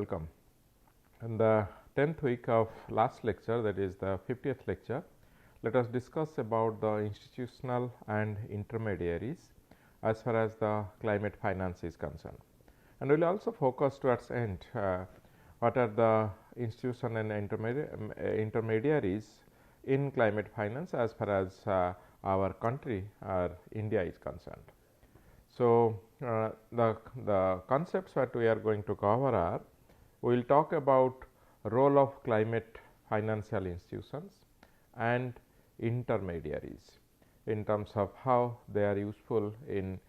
welcome. In the 10th week of last lecture, that is the 50th lecture, let us discuss about the institutional and intermediaries as far as the climate finance is concerned. And we will also focus towards end what are the institution and intermediaries in climate finance as far as our country or India is concerned. So, the concepts that we are going to cover are, we will talk about role of climate financial institutions and intermediaries in terms of how they are useful in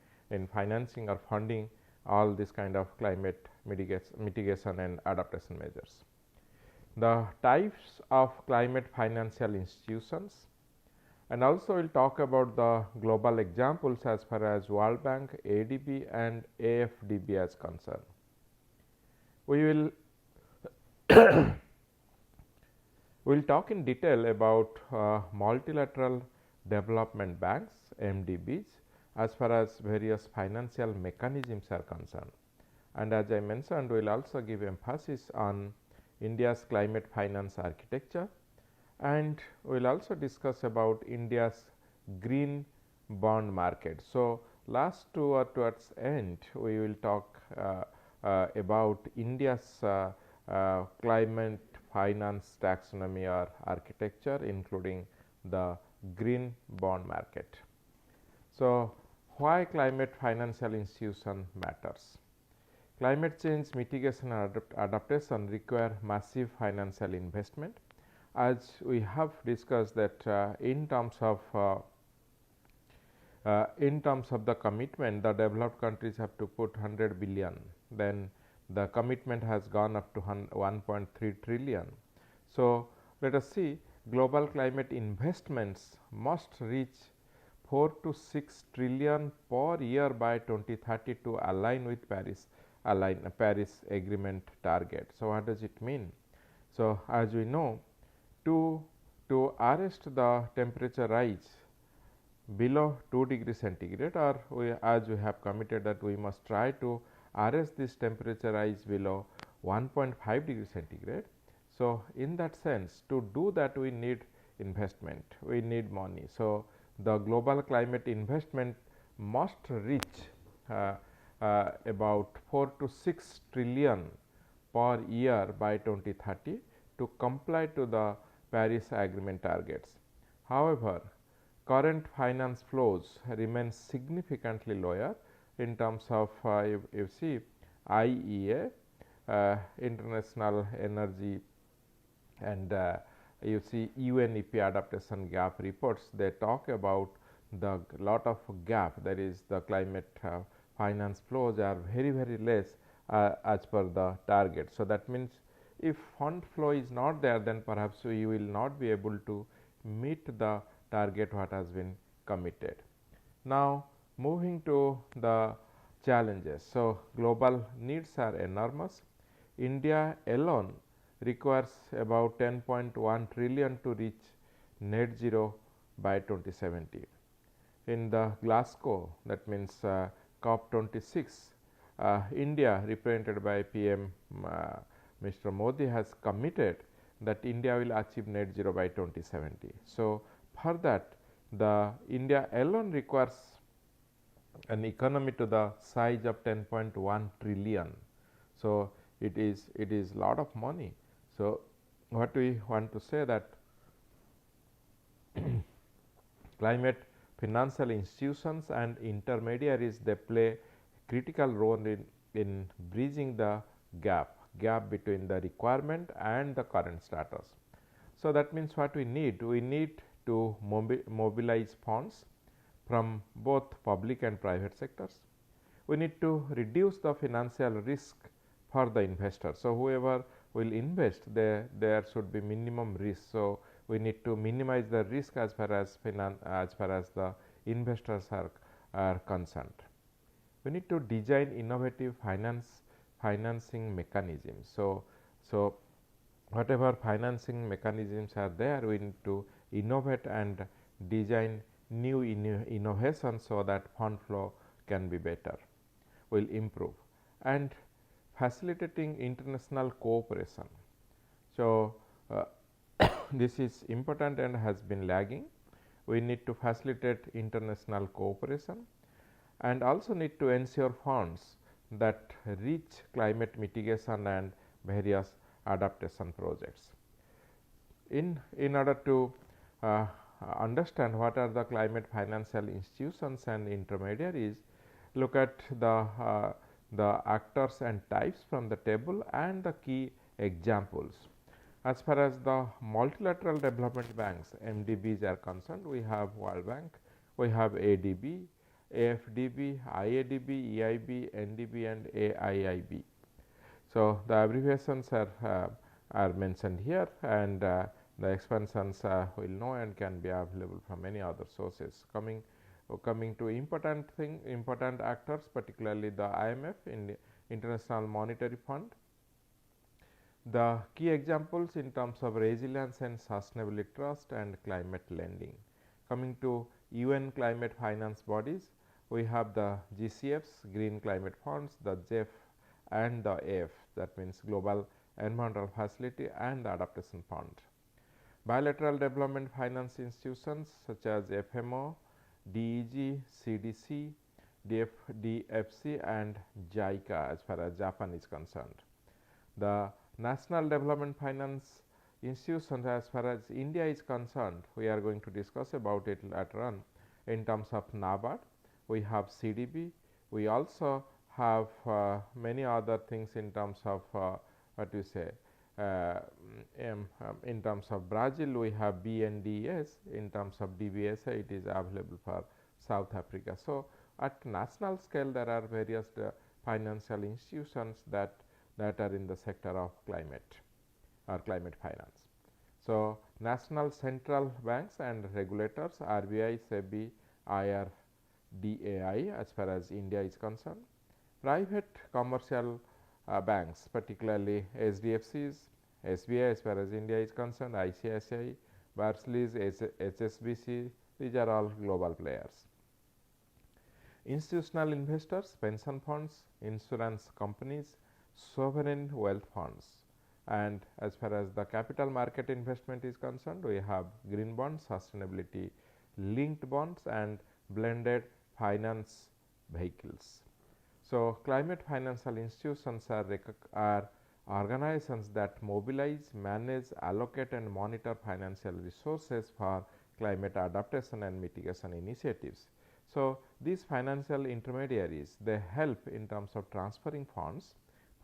financing or funding all this kind of climate mitigation and adaptation measures. The types of climate financial institutions, and also we will talk about the global examples as far as World Bank, ADB and AFDB as concerned. We will talk in detail about multilateral development banks, MDBs, as far as various financial mechanisms are concerned. And as I mentioned, we will also give emphasis on India's climate finance architecture, and we will also discuss about India's green bond market. So, last two or towards end we will talk about India's climate finance taxonomy or architecture, including the green bond market. So, why climate financial institution matters? Climate change mitigation and adaptation require massive financial investment. As we have discussed that in terms of the commitment, the developed countries have to put 100 billion, then the commitment has gone up to 1.3 trillion. So, let us see, global climate investments must reach 4 to 6 trillion per year by 2030 to align with Paris Agreement target. So, what does it mean? So, as we know, to arrest the temperature rise below 2 degrees centigrade, or as we have committed that we must try to arrest this temperature rise below 1.5 degrees centigrade. So, in that sense, to do that we need investment, we need money. So, the global climate investment must reach about 4 to 6 trillion per year by 2030 to comply to the Paris Agreement targets. However, current finance flows remain significantly lower in terms of you see IEA, International Energy, and you see UNEP adaptation gap reports. They talk about the lot of gap, that is the climate finance flows are very less as per the target. So, that means if fund flow is not there, then perhaps we will not be able to meet the target what has been committed. Now, moving to the challenges. So, global needs are enormous. India alone requires about 10.1 trillion to reach net zero by 2070. In the Glasgow, that means COP26, India represented by PM Mr. Modi has committed that India will achieve net zero by 2070. So, for that the India alone requires an economy to the size of 10.1 trillion. So, it is lot of money. So, what we want to say that climate financial institutions and intermediaries, they play critical role in bridging the gap between the requirement and the current status. So, that means what we need to mobilize funds from both public and private sectors. We need to reduce the financial risk for the investor. So, whoever will invest, there should be minimum risk. So, we need to minimize the risk as far as the investors are concerned. We need to design innovative financing mechanisms. So, whatever financing mechanisms are there, we need to innovate and design new innovations so that fund flow can be better, will improve. And facilitating international cooperation. So, this is important and has been lagging. We need to facilitate international cooperation and also need to ensure funds that reach climate mitigation and various adaptation projects. In order to understand what are the climate financial institutions and intermediaries, look at the actors and types from the table and the key examples. As far as the multilateral development banks MDBs are concerned, we have World Bank, we have ADB, AFDB, IADB, EIB, NDB and AIIB. So, the abbreviations are mentioned here, and the expansions will know and can be available from many other sources. Coming to important actors, particularly the IMF, in the International Monetary Fund. The key examples in terms of resilience and sustainability trust and climate lending. Coming to UN climate finance bodies, we have the GCFs, Green Climate Funds, the GEF and the AF, that means Global Environmental Facility and the Adaptation Fund. Bilateral development finance institutions such as FMO, DEG, CDC, DFC and JICA as far as Japan is concerned. The national development finance institutions as far as India is concerned, we are going to discuss about it later on. In terms of NABARD, we have CDB, we also have many other things in terms of what we say in terms of Brazil, we have BNDES. In terms of DBSA, it is available for South Africa. So, at national scale there are various financial institutions that are in the sector of climate or climate finance. So, national central banks and regulators RBI, SEBI, IRDAI as far as India is concerned. Private commercial banks, particularly SDFCs, SBI as far as India is concerned, ICICI, Barclays, HSBC, these are all global players. Institutional investors, pension funds, insurance companies, sovereign wealth funds, and as far as the capital market investment is concerned, we have green bonds, sustainability linked bonds and blended finance vehicles. So, climate financial institutions are organizations that mobilize, manage, allocate and monitor financial resources for climate adaptation and mitigation initiatives. So, these financial intermediaries, they help in terms of transferring funds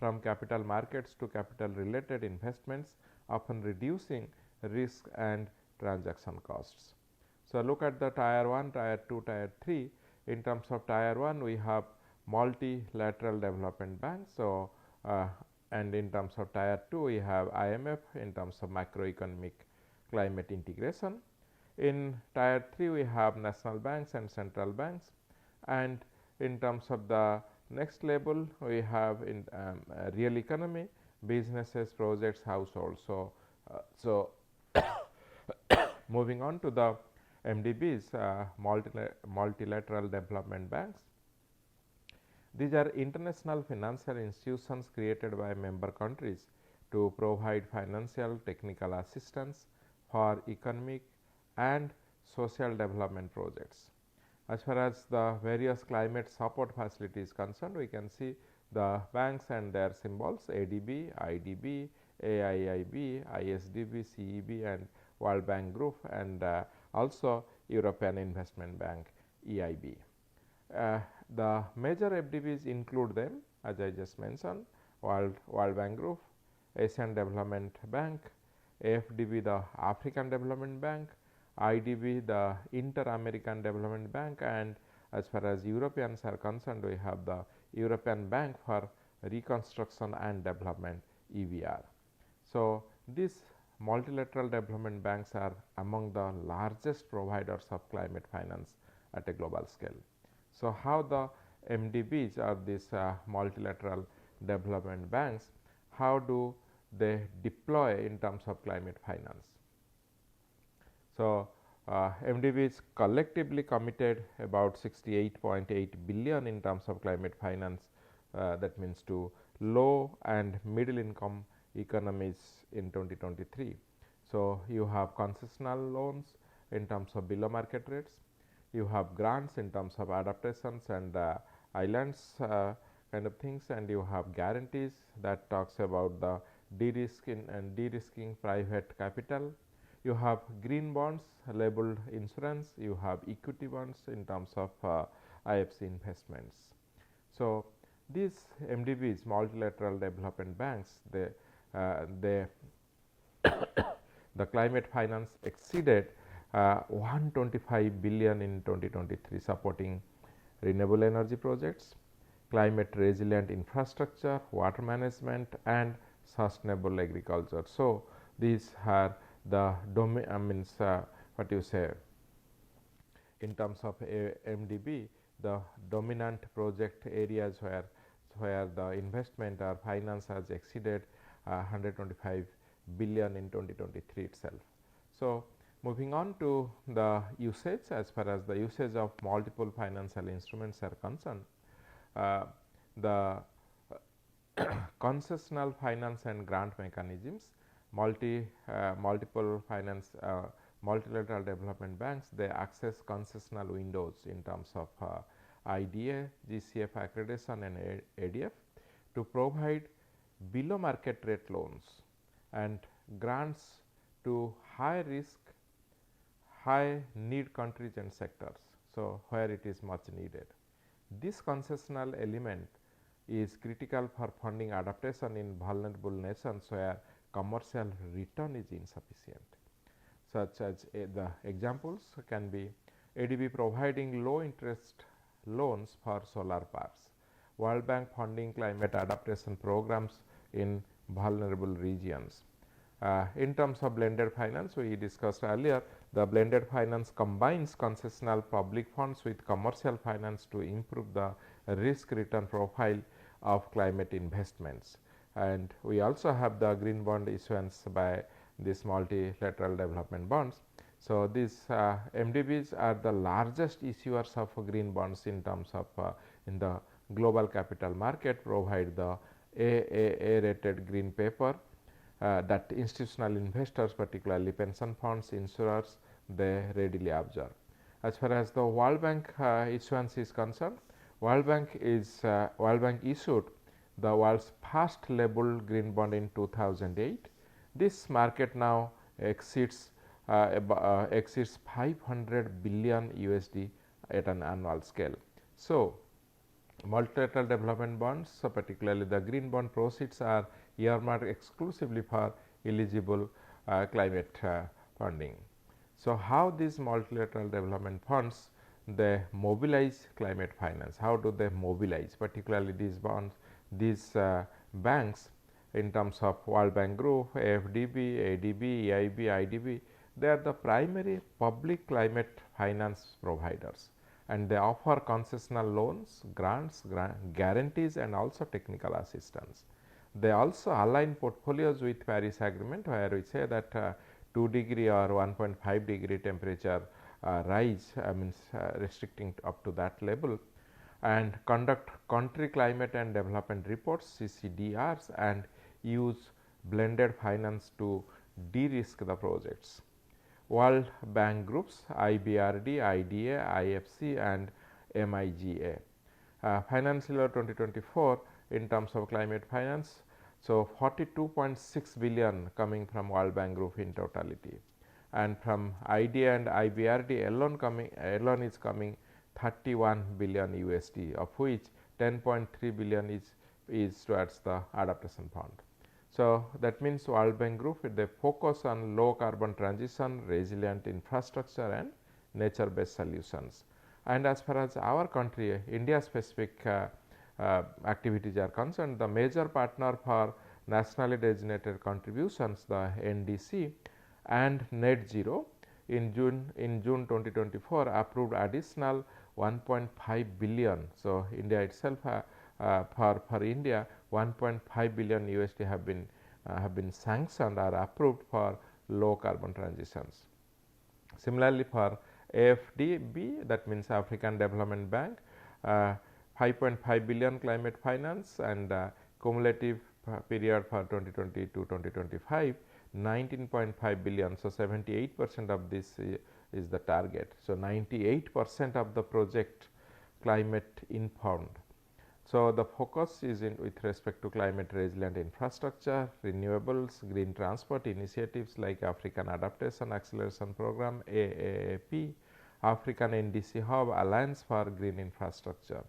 from capital markets to capital related investments, often reducing risk and transaction costs. So, look at the tier 1, tier 2, tier 3. In terms of tier 1, we have multilateral development banks. So, and in terms of tier 2, we have IMF in terms of macroeconomic climate integration. In tier 3, we have national banks and central banks, and in terms of the next level, we have in real economy, businesses, projects, households. So, moving on to the MDBs, multilateral development banks. These are international financial institutions created by member countries to provide financial technical assistance for economic and social development projects. As far as the various climate support facilities concerned, we can see the banks and their symbols ADB, IDB, AIIB, ISDB, CEB and World Bank Group, and also European Investment Bank EIB. The major FDBs include them, as I just mentioned, World Bank Group, Asian Development Bank, AFDB the African Development Bank, IDB the Inter-American Development Bank, and as far as Europeans are concerned, we have the European Bank for Reconstruction and Development EBR. So, these multilateral development banks are among the largest providers of climate finance at a global scale. So, how the MDBs or these multilateral development banks, how do they deploy in terms of climate finance? So, MDBs collectively committed about 68.8 billion in terms of climate finance, that means to low and middle income economies in 2023. So, you have concessional loans in terms of below market rates, you have grants in terms of adaptations and islands kind of things, and you have guarantees that talks about the de-risking and de-risking private capital. You have green bonds labeled insurance, you have equity bonds in terms of IFC investments. So, these MDBs, multilateral development banks, they the climate finance exceeded 125 billion in 2023, supporting renewable energy projects, climate resilient infrastructure, water management and sustainable agriculture. So, these are the domain, what you say, in terms of MDB, the dominant project areas where the investment or finance has exceeded 125 billion in 2023 itself. So, moving on to the usage, as far as the usage of multiple financial instruments are concerned, the concessional finance and grant mechanisms, multiple finance multilateral development banks, they access concessional windows in terms of IDA, GCF accreditation and ADF to provide below market rate loans and grants to high risk, high need countries and sectors. So, where it is much needed. This concessional element is critical for funding adaptation in vulnerable nations where commercial return is insufficient. Such as the examples can be ADB providing low interest loans for solar parks, World Bank funding climate adaptation programs in vulnerable regions. In terms of blended finance, we discussed earlier, the blended finance combines concessional public funds with commercial finance to improve the risk return profile of climate investments. And we also have the green bond issuance by these multilateral development bonds. So, these MDBs are the largest issuers of green bonds in terms of in the global capital market, provide the AAA rated green paper that institutional investors, particularly pension funds, insurers, they readily observe. As far as the World Bank issuance is concerned, World Bank issued the world's first labeled green bond in 2008. This market now exceeds 500 billion USD at an annual scale. So, multilateral development bonds, so particularly the green bond proceeds, are earmarked exclusively for eligible climate funding. So, how these multilateral development funds, they mobilize climate finance? How do they mobilize, particularly these bonds, these banks in terms of World Bank Group, AFDB, ADB, EIB, IDB, they are the primary public climate finance providers, and they offer concessional loans, grants, guarantees and also technical assistance. They also align portfolios with Paris Agreement, where we say that 2 degree or 1.5 degree temperature rise, means restricting up to that level, and conduct country climate and development reports, CCDRs, and use blended finance to de-risk the projects. World Bank groups, IBRD, IDA, IFC and MIGA. Financial year 2024 in terms of climate finance, so 42.6 billion coming from World Bank group in totality, and from IDA and IBRD alone is coming 31 billion USD, of which 10.3 billion is towards the adaptation fund. So, that means World Bank group, they focus on low carbon transition, resilient infrastructure and nature based solutions. And as far as our country, India specific activities are concerned, the major partner for nationally designated contributions, the NDC and net zero, in June 2024 approved additional 1.5 billion. So, India itself for India 1.5 billion USD have been sanctioned or approved for low carbon transitions. Similarly, for AFDB, that means African Development Bank, 5.5 billion climate finance and cumulative period for 2020 to 2025, 19.5 billion. So, 78% of this is the target. So, 98% of the project climate informed. So, the focus is with respect to climate resilient infrastructure, renewables, green transport initiatives like African Adaptation Acceleration Program AAAP, African NDC Hub, Alliance for Green Infrastructure.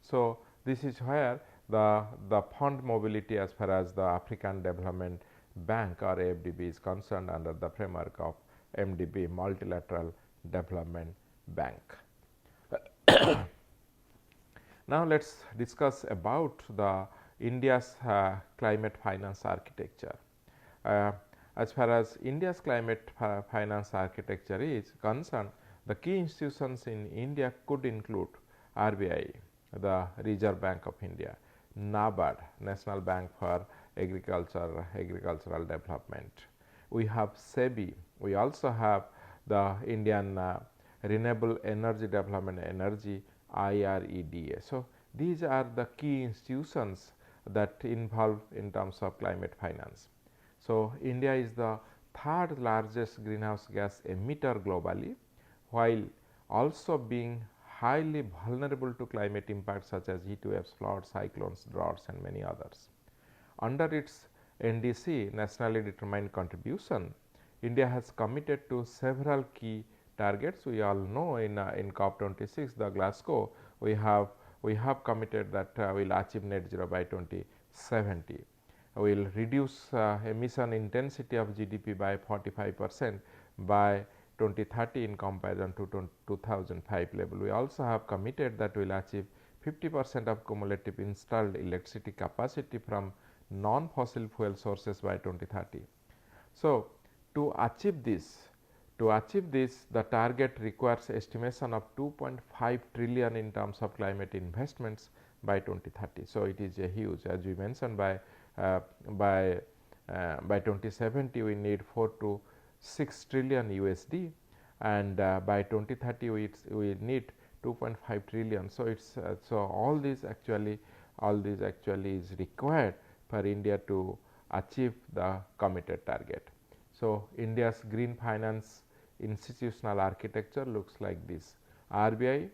So, this is where the fund mobility as far as the African Development Bank or AFDB is concerned under the framework of MDB, Multilateral Development Bank. Now, let us discuss about the India's climate finance architecture. As far as India's climate finance architecture is concerned, the key institutions in India could include RBI, the Reserve Bank of India, NABARD, National Bank for Agricultural Development. We have SEBI. We also have the Indian Renewable Energy Development Energy IREDA. So, these are the key institutions that involve in terms of climate finance. So, India is the third largest greenhouse gas emitter globally, while also being highly vulnerable to climate impacts such as heat waves, floods, cyclones, droughts and many others. Under its NDC, nationally determined contribution, India has committed to several key targets. We all know in COP26, the Glasgow, we have committed that we will achieve net zero by 2070. We will reduce emission intensity of GDP by 45% by 2030 in comparison to 2005 level. We also have committed that we will achieve 50% of cumulative installed electricity capacity from non-fossil fuel sources by 2030. So, to achieve this, the target requires estimation of 2.5 trillion in terms of climate investments by 2030. So, it is a huge, as we mentioned, by 2070 we need 4 to 6 trillion USD, and by 2030 we need 2.5 trillion. So, it's so all these actually is required for India to achieve the committed target. So, India's green finance institutional architecture looks like this. RBI,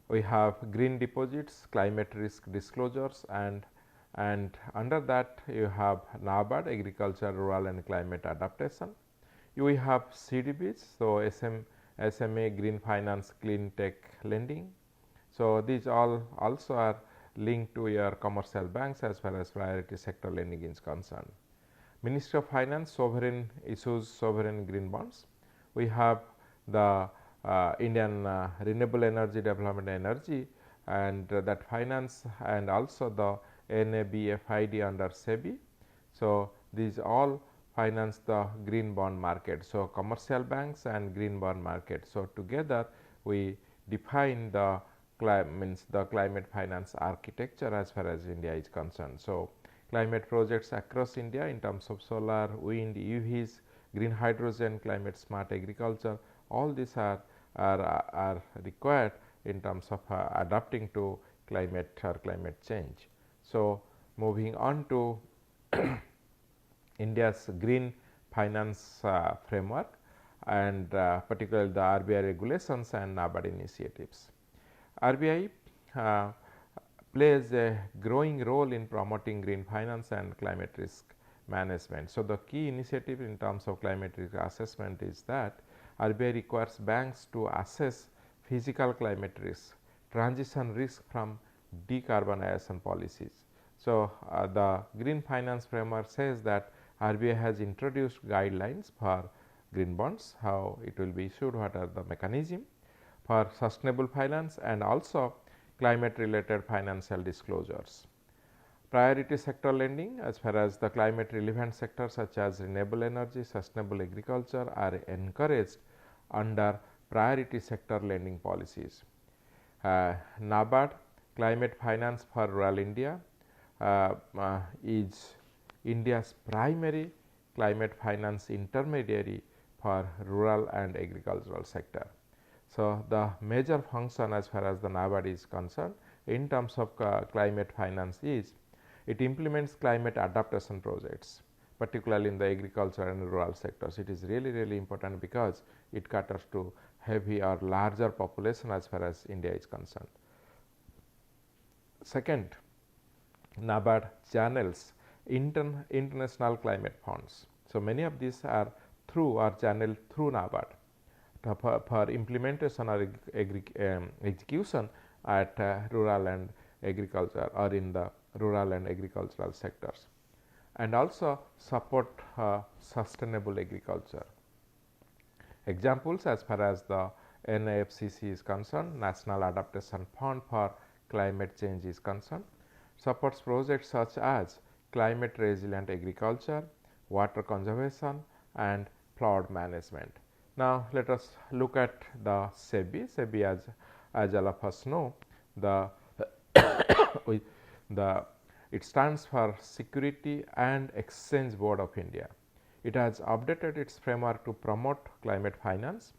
we have green deposits, climate risk disclosures, and under that you have NABARD, agriculture, rural and climate adaptation. You have CDBs, so SMA, green finance, clean tech lending. So, these all also are linked to your commercial banks as far as priority sector lending is concerned. Ministry of Finance, sovereign issues sovereign green bonds. We have the Indian Renewable Energy Development Energy, and that finance, and also the NABFID under SEBI. So, these all finance the green bond market. So, commercial banks and green bond market. So, together we define the climate finance architecture as far as India is concerned. So, climate projects across India in terms of solar, wind, UVs, green hydrogen, climate smart agriculture, all these are required in terms of adapting to climate or climate change. So, moving on to India's green finance framework, and particularly the RBI regulations and NABARD initiatives. RBI plays a growing role in promoting green finance and climate risk management. So, the key initiative in terms of climate risk assessment is that RBI requires banks to assess physical climate risk, transition risk from decarbonization policies. So, the green finance framework says that RBI has introduced guidelines for green bonds, how it will be issued, what are the mechanism for sustainable finance, and also climate related financial disclosures. Priority sector lending, as far as the climate relevant sectors such as renewable energy, sustainable agriculture are encouraged under priority sector lending policies. NABARD, climate finance for rural India, is India's primary climate finance intermediary for rural and agricultural sector. So, the major function as far as the NABARD is concerned, in terms of climate finance is it implements climate adaptation projects, particularly in the agriculture and rural sectors. It is really important because it caters to heavy or larger population as far as India is concerned. Second, NABARD channels international climate funds. So, many of these are channeled through NABARD for implementation or execution at rural and agriculture or in the rural and agricultural sectors, and also support sustainable agriculture. Examples as far as the NAFCC is concerned, National Adaptation Fund for Climate Change is concerned, supports projects such as climate resilient agriculture, water conservation and flood management. Now, let us look at the SEBI. SEBI, as all of us know, it stands for Security and Exchange Board of India. It has updated its framework to promote climate finance,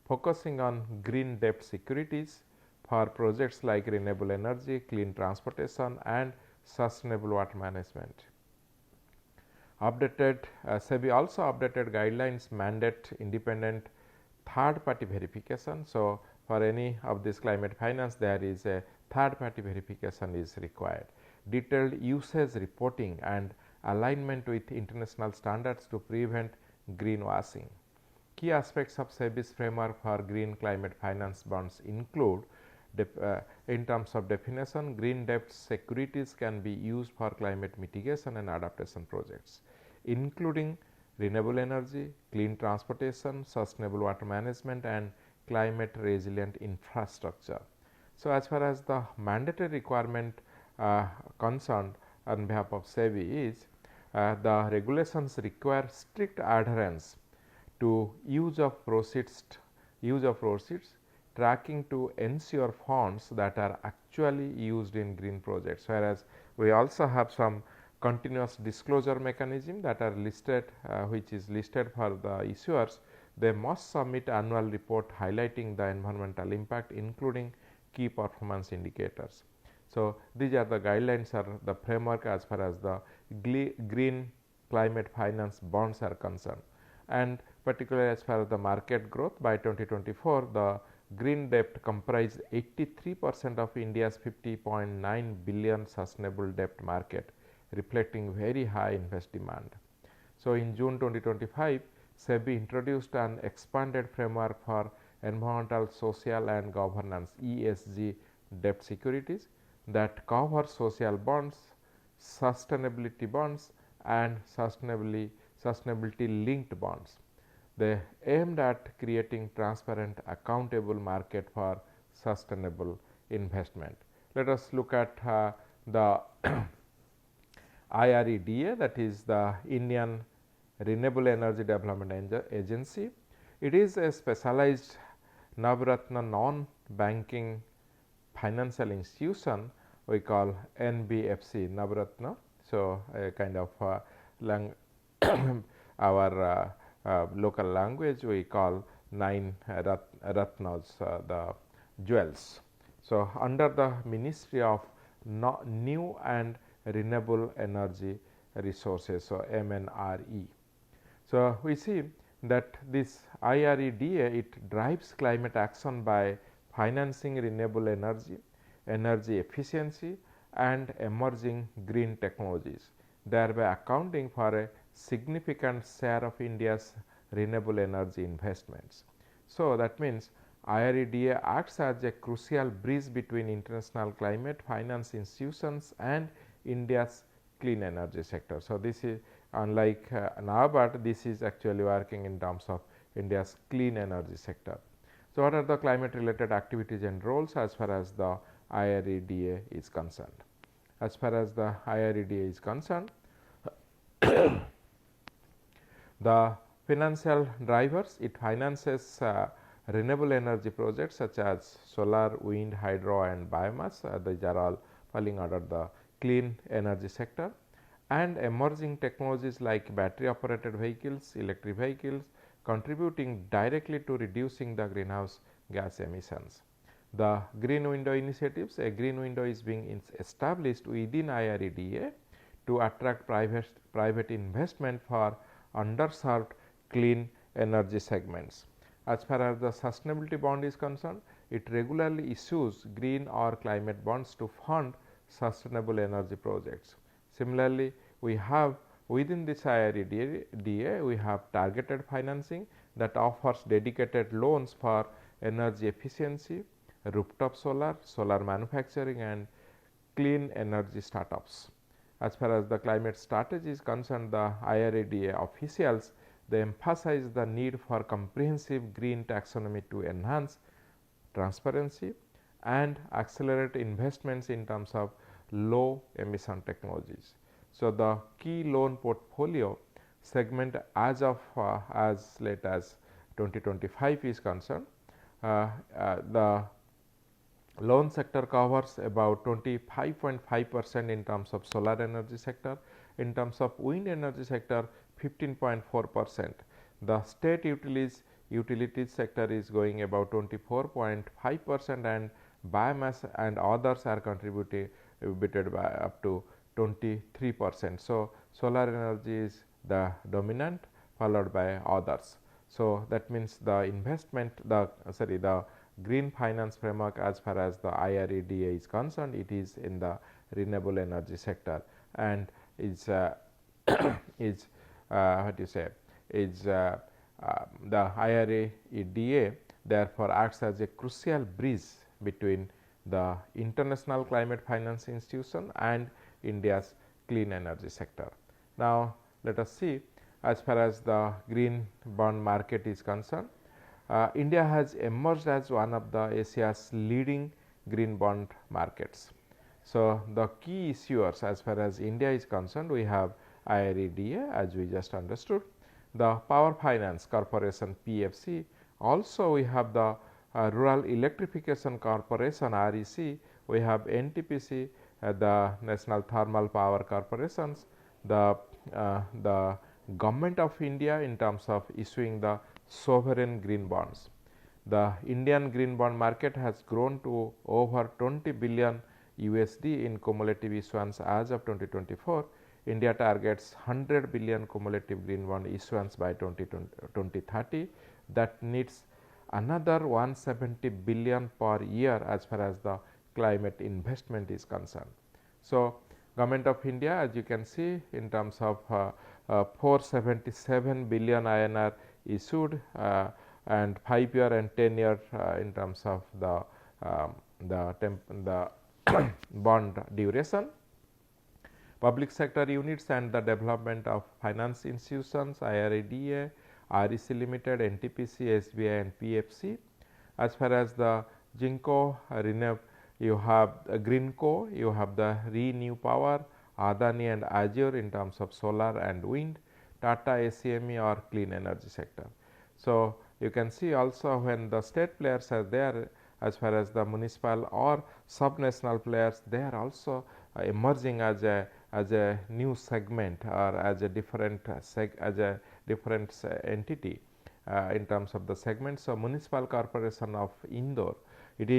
focusing on green debt securities for projects like renewable energy, clean transportation and sustainable water management. SEBI also updated guidelines mandate independent third party verification. So, for any of this climate finance, there is a third party verification is required. Detailed usage reporting and alignment with international standards to prevent greenwashing. Key aspects of SEBI's framework for green climate finance bonds include in terms of definition, green debt securities can be used for climate mitigation and adaptation projects, including renewable energy, clean transportation, sustainable water management and climate resilient infrastructure. So, as far as the mandatory requirement concerned on behalf of SEBI is the regulations require strict adherence to use of proceeds, tracking to ensure funds that are actually used in green projects, whereas we also have some continuous disclosure mechanism that are listed which is listed for the issuers. They must submit annual report highlighting the environmental impact, including key performance indicators. So, these are the guidelines or the framework as far as the green climate finance bonds are concerned, and particularly as far as the market growth by 2024, the green debt comprised 83% of India's 50.9 billion sustainable debt market, reflecting very high invest demand. So, in June 2025, SEBI introduced an expanded framework for environmental, social and governance ESG debt securities that cover social bonds, sustainability bonds and sustainability linked bonds. They aimed at creating transparent, accountable market for sustainable investment. Let us look at the IREDA, that is the Indian Renewable Energy Development Agency. It is a specialized Navratna non-banking financial institution we call NBFC, Navratna. So, a kind of our local language we call 9 Ratnas, the jewels. So, under the Ministry of New and Renewable Energy Resources, so MNRE. So, we see that this IREDA, it drives climate action by financing renewable energy, energy efficiency and emerging green technologies, thereby accounting for a significant share of India's renewable energy investments. So, that means IREDA acts as a crucial bridge between international climate finance institutions and India's clean energy sector. So, this is unlike NABARD, this is actually working in terms of India's clean energy sector. So, what are the climate related activities and roles as far as the IREDA is concerned? As far as the IREDA is concerned, the financial drivers, it finances renewable energy projects such as solar, wind, hydro and biomass. These are all falling under the clean energy sector, and emerging technologies like battery operated vehicles, electric vehicles, contributing directly to reducing the greenhouse gas emissions. The green window initiatives, a green window is being established within IREDA to attract private investment for underserved clean energy segments. As far as the sustainability bond is concerned, it regularly issues green or climate bonds to fund sustainable energy projects. Similarly, we have within this IREDA, we have targeted financing that offers dedicated loans for energy efficiency, rooftop solar, solar manufacturing and clean energy startups. As far as the climate strategy is concerned, the IREDA officials, they emphasize the need for comprehensive green taxonomy to enhance transparency and accelerate investments in terms of low emission technologies. So, the key loan portfolio segment as of as late as 2025 is concerned, the loan sector covers about 25.5% in terms of solar energy sector, in terms of wind energy sector 15.4%. The state utilities sector is going about 24.5% and biomass and others are contributed by up to 23%. So, solar energy is the dominant followed by others. So, that means the investment the green finance framework as far as the IREDA is concerned, it is in the renewable energy sector and is is what you say is the IREDA therefore acts as a crucial bridge between the international climate finance institution and India's clean energy sector. Now, let us see as far as the green bond market is concerned. India has emerged as one of the Asia's leading green bond markets. So, the key issuers as far as India is concerned, we have IREDA as we just understood, the Power Finance Corporation PFC, also we have the Rural Electrification Corporation REC, we have NTPC, the National Thermal Power Corporations, the Government of India in terms of issuing the sovereign green bonds. The Indian green bond market has grown to over 20 billion USD in cumulative issuance as of 2024. India targets 100 billion cumulative green bond issuance by 2030. That needs another 170 billion per year as far as the climate investment is concerned. So, Government of India, as you can see in terms of 477 billion INR issued and 5-year and 10-year in terms of the bond duration. Public sector units and the development of finance institutions, IREDA, REC Limited, NTPC, SBI and PFC. As far as the Jinko, you have Greenco, you have the Renew Power, Adani and Azure in terms of solar and wind, Tata ACME or clean energy sector. So, you can see also when the state players are there as far as the municipal or subnational players, they are also emerging as a new segment or as a different entity in terms of the segment. So, Municipal Corporation of Indore, it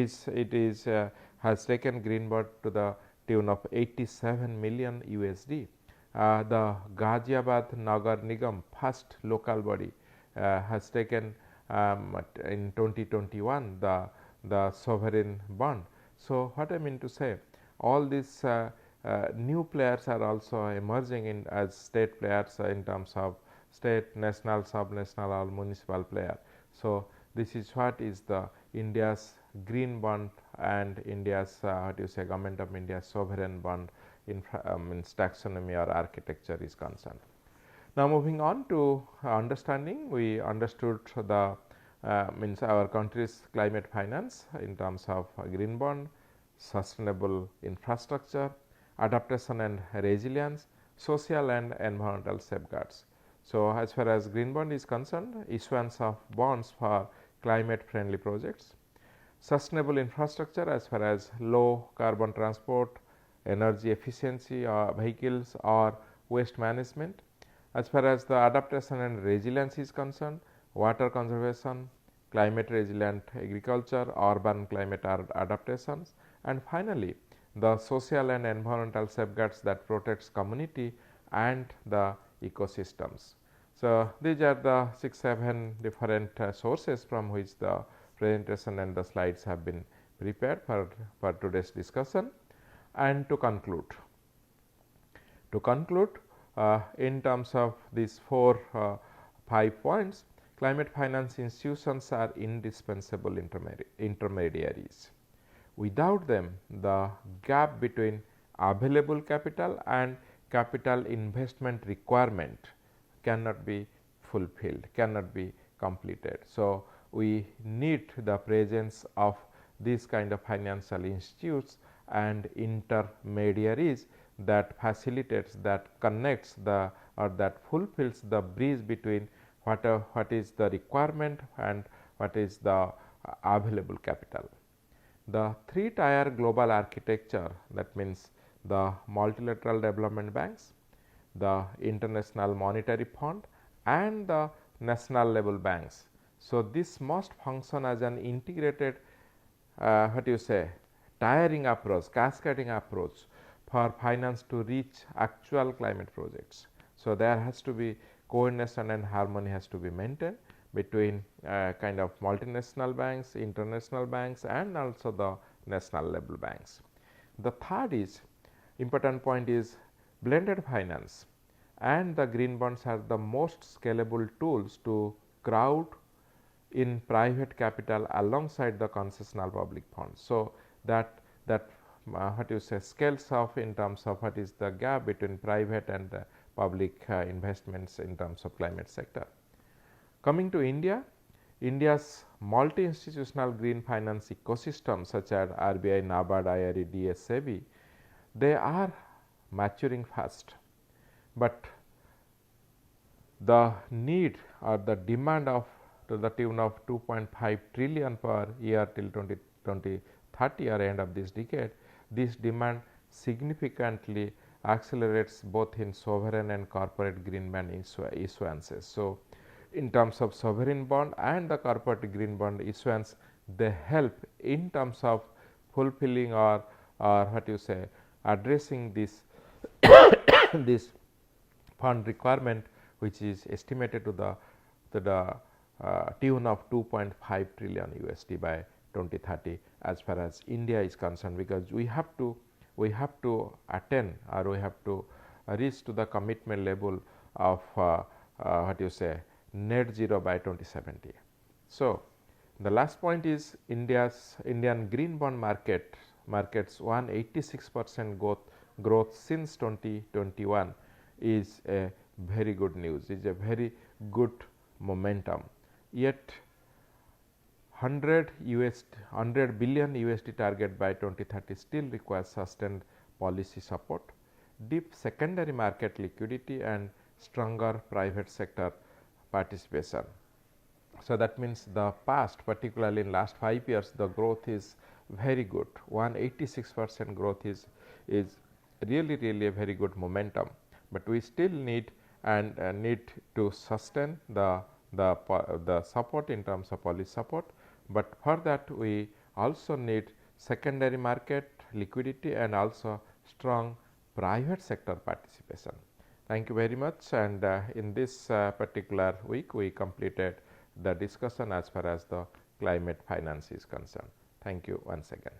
has taken green bond to the tune of 87 million USD. The Ghaziabad Nagar Nigam, first local body, has taken in 2021 the sovereign bond. So, what I mean to say, all these new players are also emerging in as state players in terms of state, national, subnational or municipal player. So, this is what is the India's green bond and India's Government of India's sovereign bond in taxonomy or architecture is concerned. Now, moving on to understanding, we understood the our country's climate finance in terms of green bond, sustainable infrastructure, adaptation and resilience, social and environmental safeguards. So, as far as green bond is concerned, issuance of bonds for climate friendly projects, sustainable infrastructure as far as low carbon transport, energy efficiency vehicles or waste management. As far as the adaptation and resilience is concerned, water conservation, climate resilient agriculture, urban climate adaptations, and finally, the social and environmental safeguards that protects community and the ecosystems. So, these are the 6-7 different sources from which the presentation and the slides have been prepared for today's discussion. And to conclude, in terms of these 5 points, climate finance institutions are indispensable intermediaries. Without them, the gap between available capital and capital investment requirement cannot be fulfilled, cannot be completed. So, we need the presence of these kind of financial institutes and intermediaries that facilitates, that connects the or that fulfills the bridge between what is the requirement and what is the available capital. The 3-tier global architecture, that means the multilateral development banks, the International Monetary Fund and the national level banks. So, this must function as an integrated tiering approach, cascading approach for finance to reach actual climate projects. So, there has to be coordination and harmony has to be maintained between kind of multinational banks, international banks and also the national level banks. The third is important point is blended finance, and the green bonds are the most scalable tools to crowd in private capital alongside the concessional public funds. So, that scales off in terms of what is the gap between private and public investments in terms of climate sector. Coming to India, India's multi-institutional green finance ecosystem such as RBI, NABARD, IRE, DS, SEBI, they are maturing fast, but the need or the demand of to the tune of 2.5 trillion per year till 2030 or end of this decade, this demand significantly accelerates both in sovereign and corporate green bond issuances. So, in terms of sovereign bond and the corporate green bond issuance, they help in terms of fulfilling or addressing this this fund requirement, which is estimated to the tune of 2.5 trillion USD by 2030 as far as India is concerned, because we have to attain or we have to reach to the commitment level of net zero by 2070. So, the last point is Indian green bond markets 186% growth since 2021 is a very good news, is a very good momentum. Yet 100 billion USD target by 2030 still requires sustained policy support, deep secondary market liquidity and stronger private sector participation. So, that means the past, particularly in last 5 years, the growth is very good. 186% growth is really a very good momentum, but we still need to sustain the support in terms of policy support, but for that we also need secondary market liquidity and also strong private sector participation. Thank you very much, and in this particular week we completed the discussion as far as the climate finance is concerned. Thank you once again.